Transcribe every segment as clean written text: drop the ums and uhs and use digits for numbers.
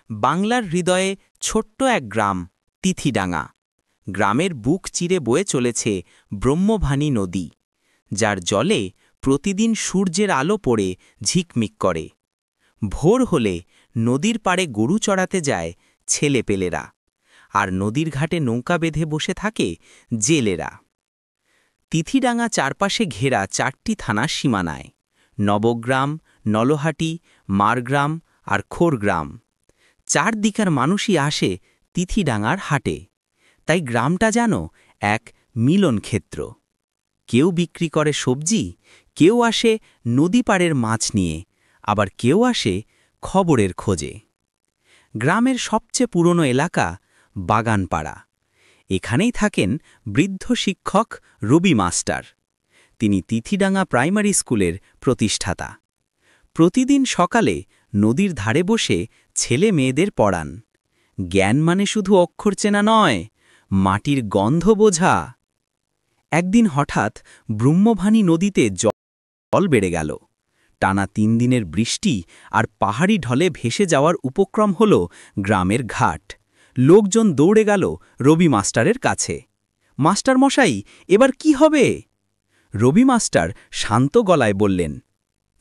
বাংলার হৃদয়ে ছোট্ট এক গ্রাম তিথিডাঙ্গা। গ্রামের বুক চিরে বয়ে চলেছে ব্রহ্মভানী নদী, যার জলে প্রতিদিন সূর্যের আলো পড়ে ঝিকমিক করে। ভোর হলে নদীর পাড়ে গরু চড়াতে যায় ছেলেপেলেরা, আর নদীর ঘাটে নৌকা বেঁধে বসে থাকে জেলেরা। তিথিডাঙ্গা চারপাশে ঘেরা 4টি থানার সীমানায়: নবগ্রাম, নলহাটি, মারগ্রাম আর খোরগ্রাম। চারদিকার মানুষই আসে তিথিডাঙ্গার হাটে, তাই গ্রামটা যেন এক মিলনক্ষেত্র। কেউ বিক্রি করে সবজি, কেউ আসে নদী পাড়ের মাছ নিয়ে, আবার কেউ আসে খবরের খোঁজে। গ্রামের সবচেয়ে পুরনো এলাকা বাগানপাড়া। এখানেই থাকেন বৃদ্ধ শিক্ষক রবি মাস্টার। তিনি তিথিডাঙ্গা প্রাইমারি স্কুলের প্রতিষ্ঠাতা। প্রতিদিন সকালে নদীর ধারে বসে ছেলে মেয়েদের পড়ান। জ্ঞান মানে শুধু অক্ষর চেনা নয়, মাটির গন্ধ বোঝা। একদিন হঠাৎ ব্রহ্মভানী নদীতে জল বেড়ে গেল। টানা 3 দিনের বৃষ্টি আর পাহাড়ি ঢলে ভেসে যাওয়ার উপক্রম হল গ্রামের ঘাট। লোকজন দৌড়ে গেল রবি মাস্টারের কাছে। মাস্টার মশাই, এবার কি হবে? রবি মাস্টার শান্ত গলায় বললেন,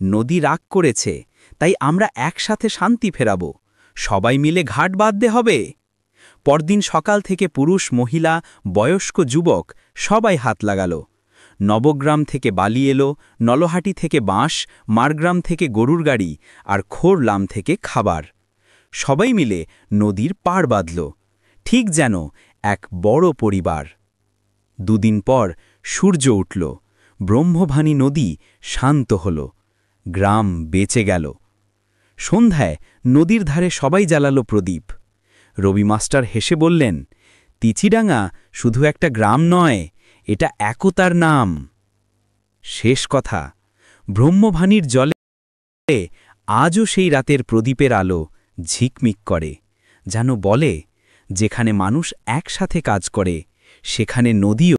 নদী রাগ করেছে, তাই আমরা একসাথে শান্তি ফেরাব। সবাই মিলে ঘাট বাঁধতে হবে। পরদিন সকাল থেকে পুরুষ, মহিলা, বয়স্ক, যুবক সবাই হাত লাগাল। নবগ্রাম থেকে বালি এলো, নলহাটি থেকে বাঁশ, মারগ্রাম থেকে গরুর গাড়ি আর খোরলাম থেকে খাবার। সবাই মিলে নদীর পাড় বাঁধল, ঠিক যেন এক বড় পরিবার। 2 দিন পর সূর্য উঠল, ব্রহ্মভানী নদী শান্ত হল, গ্রাম বেঁচে গেল। সন্ধ্যায় নদীর ধারে সবাই জ্বালালো প্রদীপ। রবি মাস্টার হেসে বললেন, তিথিডাঙ্গা শুধু একটা গ্রাম নয়, এটা একতার নাম। শেষ কথা, ব্রহ্মভানীর জলে আজও সেই রাতের প্রদীপের আলো ঝিকমিক করে, যেন বলে, যেখানে মানুষ একসাথে কাজ করে সেখানে নদীও